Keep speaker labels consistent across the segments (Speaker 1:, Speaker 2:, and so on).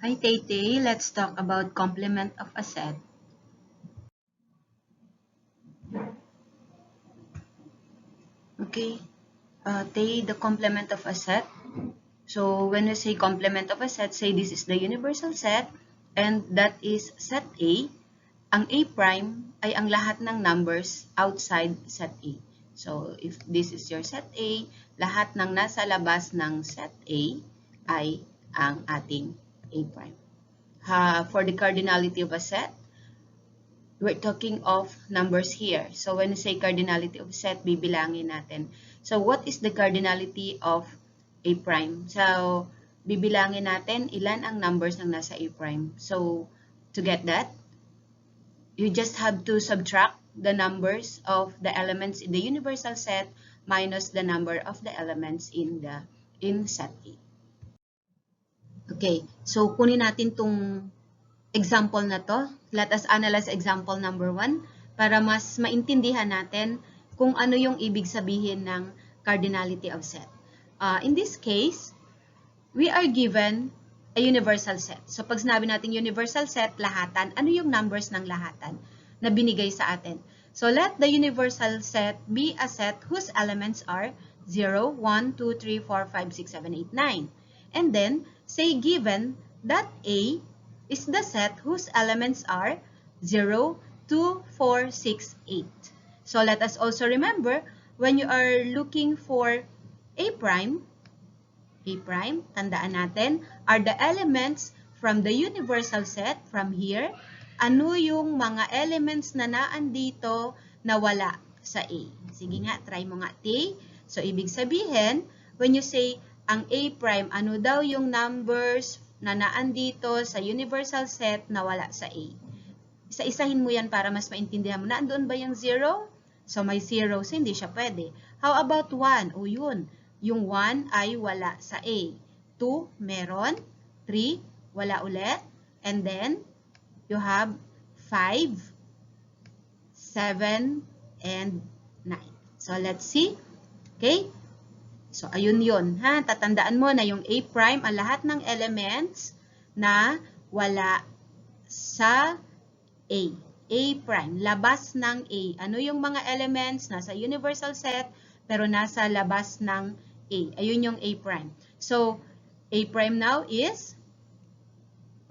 Speaker 1: Hi, Tay. Let's talk about complement of a set. Okay, Tay, the complement of a set. So when we say complement of a set, say this is the universal set and that is set A. Ang A prime ay ang lahat ng numbers outside set A. So if this is your set A, lahat ng nasa labas ng set A ay ang ating A prime. For the cardinality of a set, we're talking of numbers here. So when we say cardinality of set, bibilangin natin. So what is the cardinality of A prime? So bibilangin natin ilan ang numbers ng nasa A prime. So to get that, you just have to subtract the numbers of the elements in the universal set minus the number of the elements in set A. Okay, so kunin natin tong example na to. Let us analyze example number 1 para mas maintindihan natin kung ano yung ibig sabihin ng cardinality of set. In this case, we are given a universal set. So pag sinabi natin universal set, lahatan, ano yung numbers ng lahatan na binigay sa atin? So let the universal set be a set whose elements are 0, 1, 2, 3, 4, 5, 6, 7, 8, 9. And then, say given that A is the set whose elements are 0, 2, 4, 6, 8. So let us also remember, when you are looking for A prime, tandaan natin, are the elements from the universal set, from here, ano yung mga elements na naandito na wala sa A. Sige nga, try mo nga, T. So, ibig sabihin, when you say, ang A prime, ano daw yung numbers na naandito sa universal set na wala sa A. Isa-isahin mo yan para mas maintindihan mo. Naandoon ba yung 0? So, may 0. So, hindi siya pwede. How about 1? O yun. Yung 1 ay wala sa A. 2, meron. 3, wala ulit. And then, you have 5, 7, and 9. So, let's see. Okay? So, ayun yun. Tatandaan mo na yung A prime, ang lahat ng elements na wala sa A. A prime, labas ng A. Ano yung mga elements nasa universal set pero nasa labas ng A? Ayun yung A prime. So, A prime now is,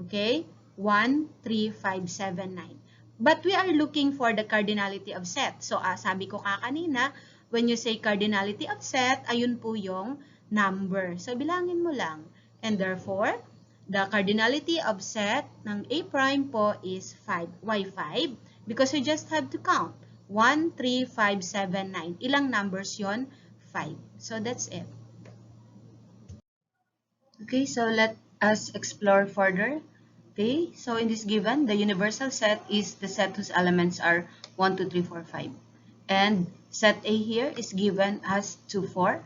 Speaker 1: okay, 1, 3, 5, 7, 9. But we are looking for the cardinality of set. So, sabi ko kanina, when you say cardinality of set, ayun po yung number. So, bilangin mo lang. And therefore, the cardinality of set ng A prime po is 5. Why 5? Because you just have to count. 1, 3, 5, 7, 9. Ilang numbers yon? 5. So, that's it. Okay, so let us explore further. Okay, so in this given, the universal set is the set whose elements are 1, 2, 3, 4, 5. And set A here is given as 2, 4.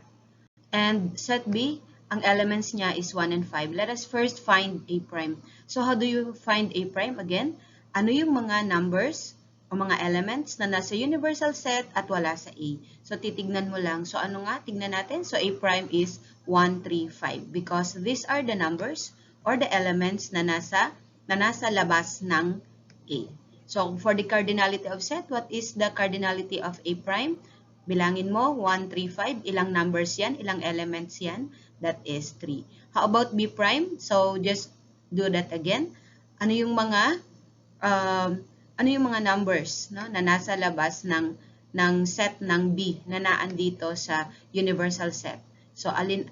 Speaker 1: And set B, ang elements niya is 1 and 5. Let us first find A prime. So how do you find A prime? Again, ano yung mga numbers o mga elements na nasa universal set at wala sa A? So titignan mo lang. So ano nga? Tignan natin. So A prime is 1, 3, 5 because these are the numbers or the elements na nasa labas ng A. So, for the cardinality of set, what is the cardinality of A prime? Bilangin mo, 1, 3, 5. Ilang numbers yan? Ilang elements yan? That is 3. How about B prime? So, just do that again. Ano yung mga numbers no, na nasa labas ng set ng B na naandito sa universal set? So, alin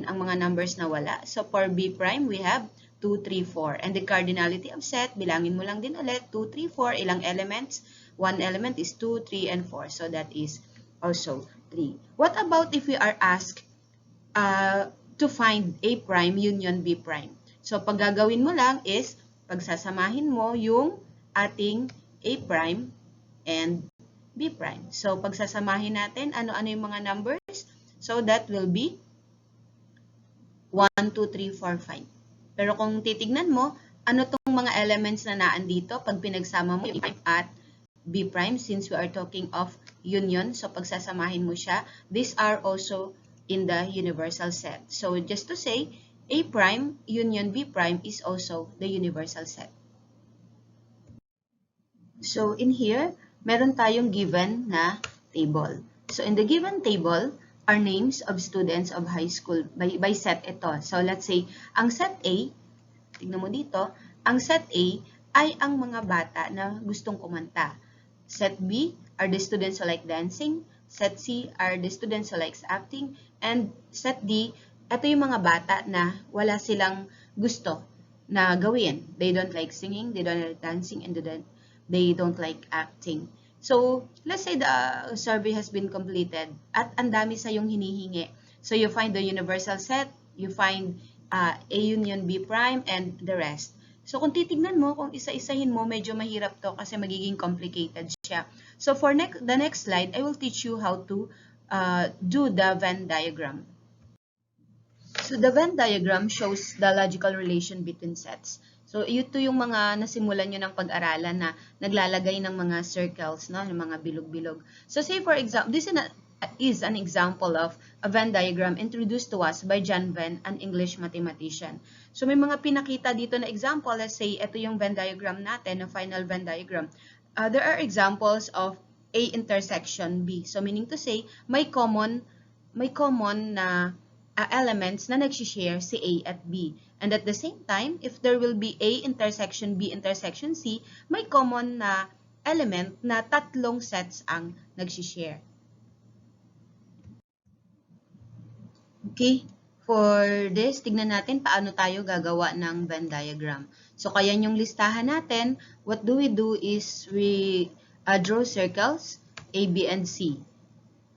Speaker 1: ang mga numbers na wala? So, for B prime, we have 2, 3, 4. And the cardinality of set, bilangin mo lang din ulit, 2, 3, 4. Ilang elements? One element is 2, 3, and 4. So, that is also 3. What about if we are asked to find A prime union B prime? So, pag gagawin mo lang is, pagsasamahin mo yung ating A prime and B prime. So, pagsasamahin natin, ano-ano yung mga numbers? So, that will be 1, 2, 3, 4, 5. Pero kung titignan mo, ano tong mga elements na naandito pag pinagsama mo yung at B prime since we are talking of union. So, pagsasamahin mo siya, these are also in the universal set. So, just to say, A prime union B prime is also the universal set. So in here, meron tayong given na table. So in the given table are names of students of high school. By set ito. So let's say, ang set A, tignan mo dito, ang set A ay ang mga bata na gustong kumanta. Set B are the students who like dancing. Set C are the students who likes acting. And set D, ito yung mga bata na wala silang gusto na gawin. They don't like singing, they don't like dancing, and they don't like acting. So, let's say the survey has been completed at ang dami sa yung hinihingi. So, you find the universal set, you find A union B prime, and the rest. So, kung titignan mo, kung isa-isahin mo, medyo mahirap to kasi magiging complicated siya. So, for the next slide, I will teach you how to do the Venn diagram. So, the Venn diagram shows the logical relation between sets. So, ito yung mga nasimulan nyo ng pag-aralan na naglalagay ng mga circles, no? Ng mga bilog-bilog. So, say for example, this is an example of a Venn diagram introduced to us by John Venn, an English mathematician. So, may mga pinakita dito na example. Let's say, ito yung Venn diagram natin, a final Venn diagram. There are examples of A intersection B. So, meaning to say, may common na elements na nag-share si A at B. And at the same time, if there will be A intersection B intersection C, may common na element na tatlong sets ang nag-share. Okay, for this, tignan natin paano tayo gagawa ng Venn diagram. So, kaya yung listahan natin, what do is we draw circles, A, B, and C.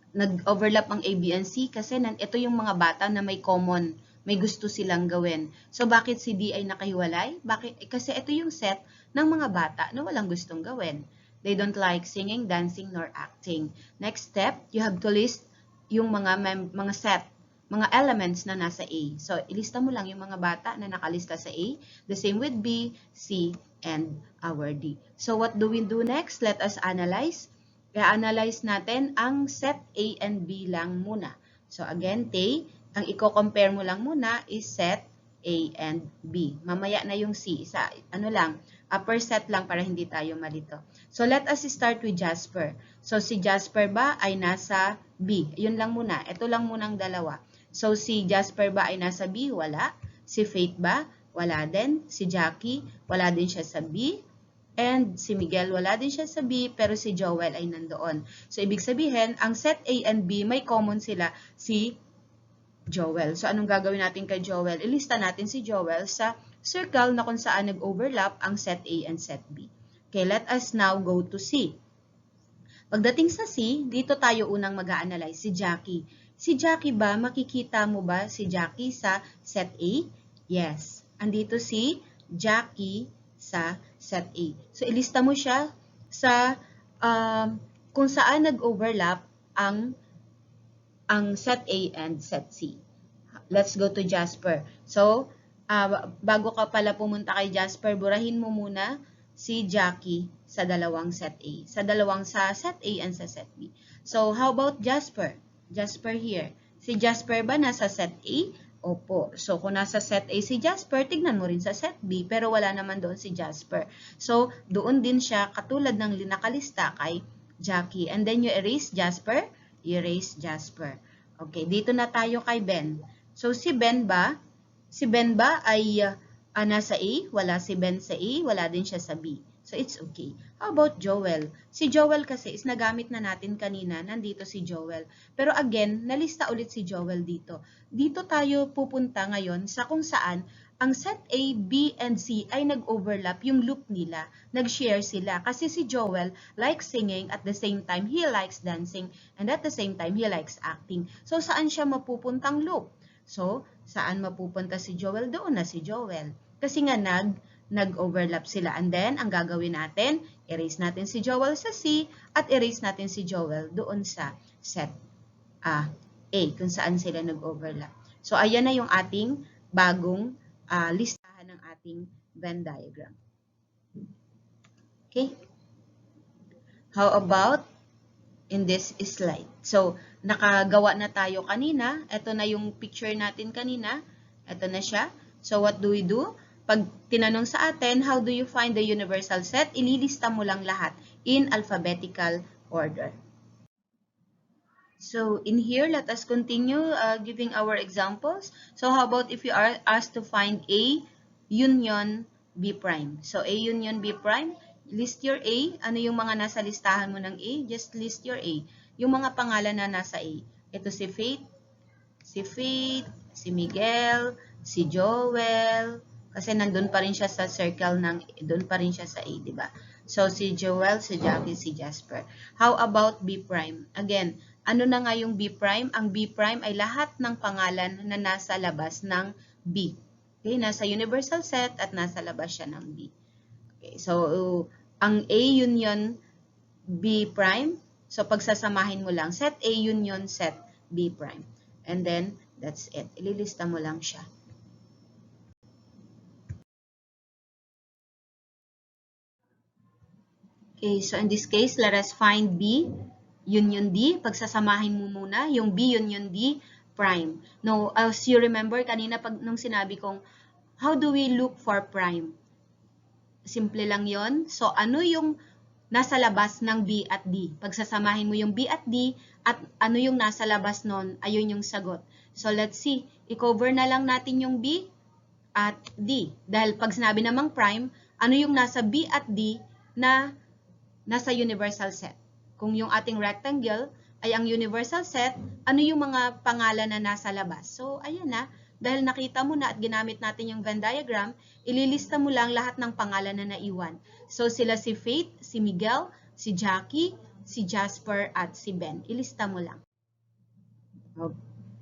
Speaker 1: Nag-overlap ang A, B, and C kasi ito yung mga bata na may common, may gusto silang gawin. So, bakit si D ay nakahiwalay? Kasi ito yung set ng mga bata na walang gustong gawin. They don't like singing, dancing, nor acting. Next step, you have to list yung mga set, mga elements na nasa A. So, ilista mo lang yung mga bata na nakalista sa A. The same with B, C, and our D. So, what do we do next? Let us analyze. I-analyze natin ang set A and B lang muna. So, again, ang i-compare mo lang muna is set A and B. Mamaya na yung C. Per set lang para hindi tayo malito. So, let us start with Jasper. So, si Jasper ba ay nasa B? Yun lang muna. Ito lang munang dalawa. So, si Jasper ba ay nasa B? Wala. Si Faith ba? Wala din. Si Jackie? Wala din siya sa B. And si Miguel, wala din siya sa B, pero si Joel ay nandoon. So, ibig sabihin, ang set A and B, may common sila si Joel. So, anong gagawin natin kay Joel? Ilista natin si Joel sa circle na kung saan nag-overlap ang set A and set B. Okay, let us now go to C. Pagdating sa C, dito tayo unang mag-a-analyze si Jackie. Si Jackie ba, makikita mo ba si Jackie sa set A? Yes. Andito si Jackie sa set A. So, ilista mo siya sa kung saan nag-overlap ang set A and set C. Let's go to Jasper. So, bago ka pala pumunta kay Jasper, burahin mo muna si Jackie sa dalawang set A. Sa set A and sa set B. So, how about Jasper? Jasper here. Si Jasper ba nasa set A? Opo. So, kung nasa set A si Jasper, tignan mo rin sa set B, pero wala naman doon si Jasper. So, doon din siya katulad ng nakalista kay Jackie. And then, you erase Jasper, you erase Jasper. Okay, dito na tayo kay Ben. So, si Ben ba ay nasa A? Wala si Ben sa A, wala din siya sa B. So, it's okay. How about Joel? Si Joel kasi is nagamit na natin kanina. Nandito si Joel. Pero again, nalista ulit si Joel dito. Dito tayo pupunta ngayon sa kung saan ang set A, B, and C ay nag-overlap yung loop nila. Nag-share sila. Kasi si Joel likes singing, at the same time, he likes dancing, and at the same time, he likes acting. So, saan siya mapupuntang loop? So, saan mapupunta si Joel? Doon na si Joel. Kasi nga nag-overlap sila. And then, ang gagawin natin, erase natin si Joel sa C at erase natin si Joel doon sa set A, kung saan sila nag-overlap. So, ayan na yung ating bagong listahan ng ating Venn diagram. Okay? How about in this slide? So, nakagawa na tayo kanina. Ito na yung picture natin kanina. Ito na siya. So what do we do? Pag tinanong sa atin, how do you find the universal set? Ililista mo lang lahat in alphabetical order. So in here, let us continue giving our examples. So how about if you are asked to find A union B prime? So A union B prime, list your A. Ano yung mga nasa listahan mo ng A? Just list your A. Yung mga pangalan na nasa A. Ito si Faith, si Miguel, si Joel, kasi nandun pa rin siya sa circle ng, doon pa rin siya sa A, di ba? So, si Joel, si Jackie, si Jasper. How about B prime? Again, ano na nga yung B prime? Ang B prime ay lahat ng pangalan na nasa labas ng B. Okay, nasa universal set at nasa labas siya ng B. Okay, so, ang A union B prime, so pagsasamahin mo lang, set A union set B prime. And then, that's it. Ililista mo lang siya. Okay, so in this case, let us find B union D. Pagsasamahin mo muna yung B union D prime. No, as you remember kanina nung sinabi kong, how do we look for prime? Simple lang yon. So, ano yung nasa labas ng B at D? Pagsasamahin mo yung B at D at ano yung nasa labas nun, ayun yung sagot. So, let's see. I-cover na lang natin yung B at D. Dahil pag sinabi namang prime, ano yung nasa B at D na nasa universal set? Kung yung ating rectangle ay ang universal set, ano yung mga pangalan na nasa labas? So, ayan na. Dahil nakita mo na at ginamit natin yung Venn diagram, ililista mo lang lahat ng pangalan na naiwan. So, sila si Faith, si Miguel, si Jackie, si Jasper, at si Ben. Ilista mo lang.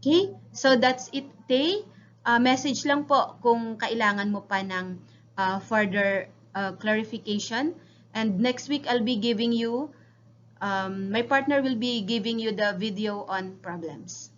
Speaker 1: Okay? So, that's it, Tay. Message lang po kung kailangan mo pa ng further clarification. And next week, I'll be giving you, my partner will be giving you the video on problems.